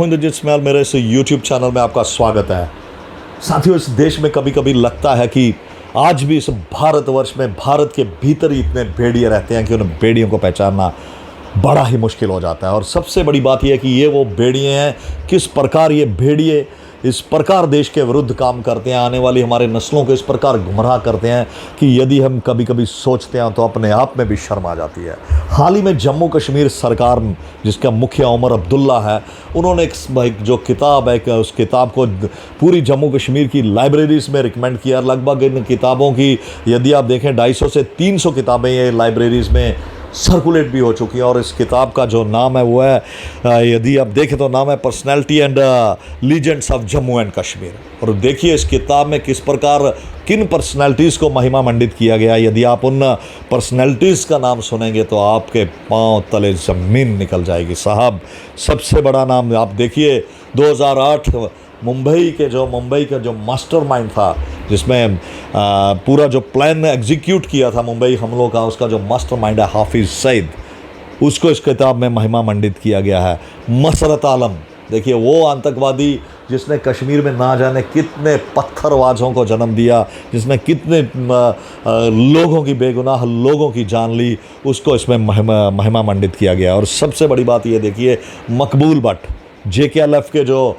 Indrajit smell मेरे इस YouTube channel में आपका स्वागत है। साथियों, इस देश में कभी कभी लगता है कि आज भी इस भारतवर्ष में भारत के भीतर ही इतने भेड़िए रहते हैं कि उन भेड़ियों को पहचानना बड़ा ही मुश्किल हो जाता है। और सबसे बड़ी बात यह है कि ये वो भेड़िए हैं, किस प्रकार ये भेड़िए इस प्रकार देश के विरुद्ध काम करते हैं, आने वाली हमारे नस्लों को इस प्रकार गुमराह करते हैं कि यदि हम कभी कभी सोचते हैं तो अपने आप में भी शर्म आ जाती है। हाल ही में जम्मू कश्मीर सरकार, जिसका मुखिया उमर अब्दुल्ला है, उन्होंने एक जो किताब है उस किताब को पूरी जम्मू कश्मीर की लाइब्रेरीज़ में रिकमेंड किया। लगभग इन किताबों की यदि आप देखें 250 से 300 किताबें ये लाइब्रेरीज़ में सर्कुलेट भी हो चुकी है। और इस किताब का जो नाम है वो है, यदि आप देखें तो नाम है personality and legends of Jammu and Kashmir. और देखिए इस किताब में किस प्रकार किन पर्सनैलिटीज़ को महिमा मंडित किया गया। यदि आप उन पर्सनैलिटीज़ का नाम सुनेंगे तो आपके पांव तले ज़मीन निकल जाएगी साहब। सबसे बड़ा नाम आप देखिए, 2008 मुंबई का जो मास्टरमाइंड था, जिसमें पूरा जो प्लान एग्जीक्यूट किया था मुंबई हमलों का, उसका जो मास्टरमाइंड है हाफिज़ सईद, उसको इस किताब में महिमा मंडित किया गया है। मसरत आलम, देखिए वो आतंकवादी जिसने कश्मीर में ना जाने कितने पत्थरबाजों को जन्म दिया, जिसने कितने लोगों की, बेगुनाह लोगों की जान ली, उसको इसमें महिमा मंडित किया गया। और सबसे बड़ी बात ये देखिए, मकबूल भट्ट JKLF के जो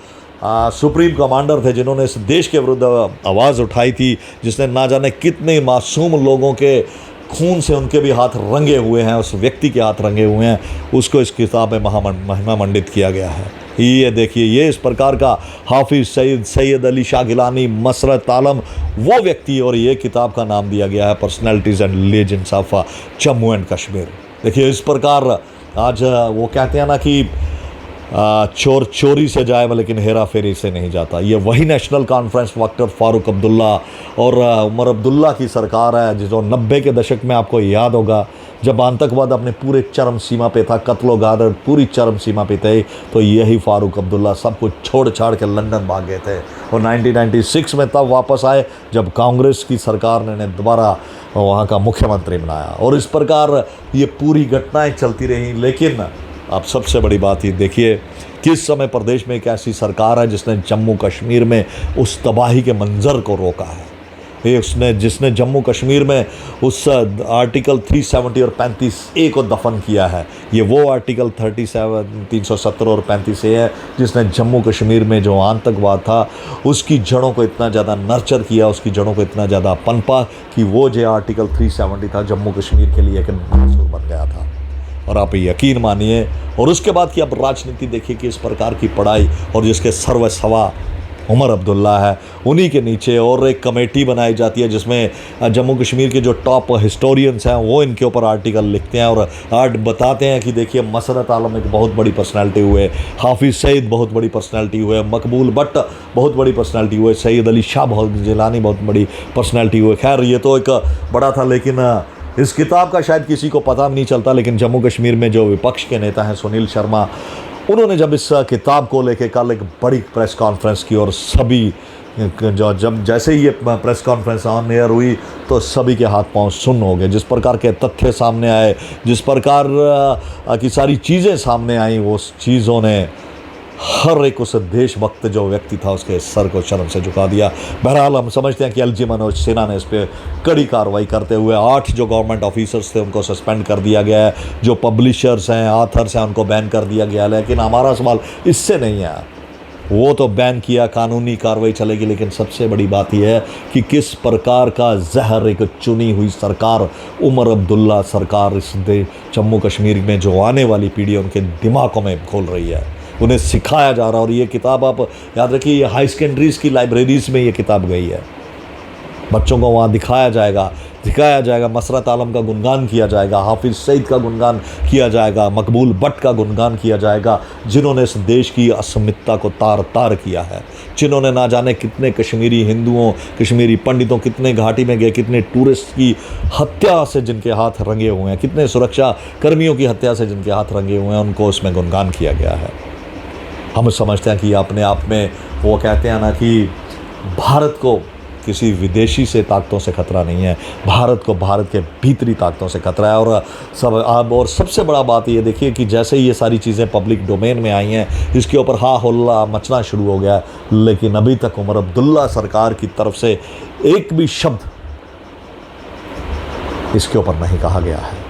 सुप्रीम कमांडर थे, जिन्होंने इस देश के विरुद्ध आवाज़ उठाई थी, जिसने ना जाने कितने मासूम लोगों के खून से उनके भी हाथ रंगे हुए हैं, उस व्यक्ति के हाथ रंगे हुए हैं, उसको इस किताब में महिमा मंडित किया गया है। ये देखिए, ये इस प्रकार का हाफिज़ सईद, सैयद अली शाह गिलानी, मसरत आलम वो व्यक्ति, और ये किताब का नाम दिया गया है personalities and legends of Jammu and Kashmir. देखिए इस प्रकार आज वो कहते हैं ना कि चोर चोरी से जाए लेकिन हेरा फेरी से नहीं जाता। ये वही national conference doctor Farooq Abdullah और उमर अब्दुल्ला की सरकार है, जो 90 के दशक में आपको याद होगा, जब आतंकवाद अपने पूरे चरम सीमा पे था, कत्लो गादर पूरी चरम सीमा पे थे, तो यही फारूक अब्दुल्ला सब कुछ छोड़ छाड़ के लंदन भाग गए थे। और 1996 में तब वापस आए जब कांग्रेस की सरकार ने दोबारा वहाँ का मुख्यमंत्री बनाया। और इस प्रकार ये पूरी घटनाएँ चलती रहीं। लेकिन आप सबसे बड़ी बात ये देखिए कि इस समय प्रदेश में एक ऐसी सरकार है जिसने जम्मू कश्मीर में उस तबाही के मंजर को रोका है। ये जिसने जम्मू कश्मीर में उस आर्टिकल 370 और 35A को दफन किया है। ये वो आर्टिकल 370 और 35A है जिसने जम्मू कश्मीर में जो आतंकवाद था उसकी जड़ों को इतना ज़्यादा नर्चर किया, उसकी जड़ों को इतना ज़्यादा पनपा कि वो जो आर्टिकल 370 था जम्मू कश्मीर के लिए एक नासूर बन गया था। और आप यकीन मानिए, और उसके बाद की अब राजनीति देखिए कि इस प्रकार की पढ़ाई, और जिसके सर्वसवा उमर अब्दुल्ला है, उन्हीं के नीचे और एक कमेटी बनाई जाती है जिसमें जम्मू कश्मीर के जो टॉप हिस्टोरियंस हैं वो इनके ऊपर आर्टिकल लिखते हैं और आर्ट बताते हैं कि देखिए मसरत आलम एक बहुत बड़ी पर्सनालिटी हुए, हाफिज़ सईद बहुत बड़ी पर्सनालिटी हुए, मकबूल भट्ट बहुत बड़ी पर्सनालिटी हुए, सैयद अली शाह गिलानी बहुत बड़ी पर्सनालिटी हुए। खैर ये तो एक बड़ा था, लेकिन इस किताब का शायद किसी को पता नहीं चलता। लेकिन जम्मू कश्मीर में जो विपक्ष के नेता हैं सुनील शर्मा, उन्होंने जब इस किताब को लेके कल एक बड़ी प्रेस कॉन्फ्रेंस की, और सभी जब जैसे ही ये प्रेस कॉन्फ्रेंस ऑन एयर हुई तो सभी के हाथ पांव सुन्न हो गए। जिस प्रकार के तथ्य सामने आए, जिस प्रकार की सारी चीज़ें सामने आई, वो चीज़ों ने हर एक उस देशभक्त जो व्यक्ति था उसके सर को शर्म से झुका दिया। बहरहाल हम समझते हैं कि LG मनोज सिन्हा ने इस पर कड़ी कार्रवाई करते हुए 8 जो गवर्नमेंट ऑफिसर्स थे उनको सस्पेंड कर दिया गया है, जो पब्लिशर्स हैं, ऑथर्स हैं, उनको बैन कर दिया गया है। लेकिन हमारा सवाल इससे नहीं है, वो तो बैन किया, कानूनी कार्रवाई चलेगी, लेकिन सबसे बड़ी बात यह है कि किस प्रकार का जहर एक चुनी हुई सरकार, उमर अब्दुल्ला सरकार, इस जम्मू कश्मीर में जो आने वाली पीढ़ी है उनके दिमागों में खोल रही है, उन्हें सिखाया जा रहा है। और ये किताब आप याद रखिए, ये हाई सेकेंडरीज़ की लाइब्रेरीज़ में ये किताब गई है, बच्चों को वहाँ दिखाया जाएगा, मसरत आलम का गुणगान किया जाएगा, हाफिज़ सईद का गुणगान किया जाएगा, मकबूल भट्ट का गुणगान किया जाएगा, जिन्होंने इस देश की अस्मिता को तार तार किया है, जिन्होंने ना जाने कितने कश्मीरी हिंदुओं, कश्मीरी पंडितों, कितने घाटी में गए, कितने टूरिस्ट की हत्या से जिनके हाथ रंगे हुए हैं, कितने सुरक्षा कर्मियों की हत्या से जिनके हाथ रंगे हुए हैं, उनको उसमें गुणगान किया गया है। हम समझते हैं कि अपने आप में वो कहते हैं ना कि भारत को किसी विदेशी से ताकतों से खतरा नहीं है, भारत को भारत के भीतरी ताकतों से खतरा है। और सबसे बड़ा बात ये देखिए कि जैसे ही ये सारी चीज़ें पब्लिक डोमेन में आई हैं, इसके ऊपर हा हल्ला मचना शुरू हो गया, लेकिन अभी तक उमर अब्दुल्ला सरकार की तरफ से एक भी शब्द इसके ऊपर नहीं कहा गया है।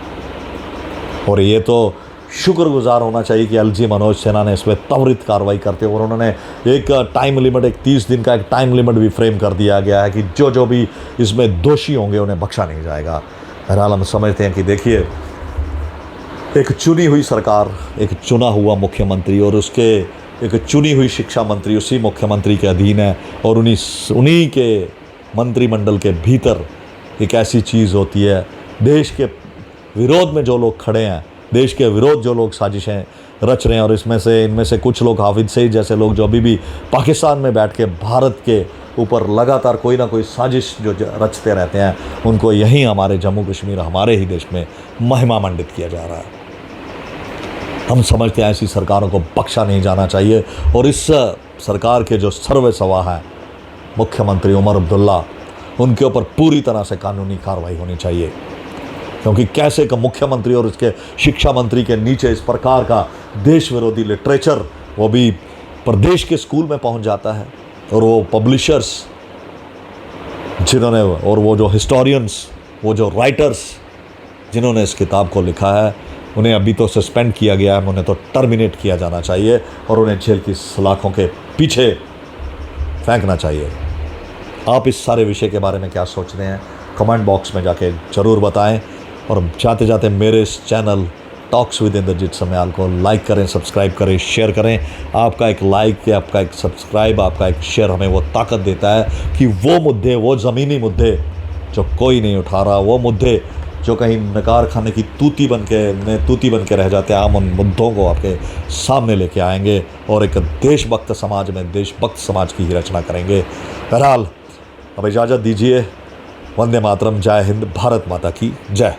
और ये तो शुक्रगुजार होना चाहिए कि एलजी मनोज सिन्हा ने इसमें त्वरित कार्रवाई करते हुए, और उन्होंने एक टाइम लिमिट, एक 30 दिन का एक टाइम लिमिट भी फ्रेम कर दिया गया है कि जो भी इसमें दोषी होंगे उन्हें बख्शा नहीं जाएगा। बहरहाल हम समझते हैं कि देखिए, एक चुनी हुई सरकार, एक चुना हुआ मुख्यमंत्री और उसके एक चुनी हुई शिक्षा मंत्री उसी मुख्यमंत्री के अधीन है, और उन्हीं के मंत्रिमंडल के भीतर एक ऐसी चीज़ होती है, देश के विरोध में जो लोग खड़े हैं, देश के विरोध जो लोग साजिशें रच रहे हैं, और इनमें से कुछ लोग हाफिज सईद जैसे लोग जो अभी भी पाकिस्तान में बैठ के भारत के ऊपर लगातार कोई ना कोई साजिश जो रचते रहते हैं, उनको यहीं हमारे जम्मू कश्मीर, हमारे ही देश में महिमा मंडित किया जा रहा है। हम समझते हैं ऐसी सरकारों को बख्शा नहीं जाना चाहिए, और इस सरकार के जो सर्वेसर्वा हैं मुख्यमंत्री उमर अब्दुल्ला, उनके ऊपर पूरी तरह से कानूनी कार्रवाई होनी चाहिए, क्योंकि कैसे का मुख्यमंत्री और उसके शिक्षा मंत्री के नीचे इस प्रकार का देश विरोधी लिटरेचर वो भी प्रदेश के स्कूल में पहुंच जाता है, और वो पब्लिशर्स जिन्होंने, और वो जो हिस्टोरियंस, वो जो राइटर्स जिन्होंने इस किताब को लिखा है, उन्हें अभी तो सस्पेंड किया गया है, उन्हें तो टर्मिनेट किया जाना चाहिए और उन्हें जेल की सलाखों के पीछे फेंकना चाहिए। आप इस सारे विषय के बारे में क्या सोचते हैं, कमेंट बॉक्स में जाके ज़रूर बताएं, और जाते जाते मेरे इस channel talks with Indrajit Samyal को लाइक करें, सब्सक्राइब करें, शेयर करें। आपका एक लाइक, आपका एक सब्सक्राइब, आपका एक शेयर हमें वो ताकत देता है कि वो मुद्दे, वो ज़मीनी मुद्दे जो कोई नहीं उठा रहा, वो मुद्दे जो कहीं नकार खाने की तूती बन के रह जाते हैं, हम उन मुद्दों को आपके सामने लेके आएंगे और एक देशभक्त समाज में देशभक्त समाज की ही रचना करेंगे। बहरहाल अब इजाज़त दीजिए। वंदे मातरम, जय हिंद, भारत माता की जय।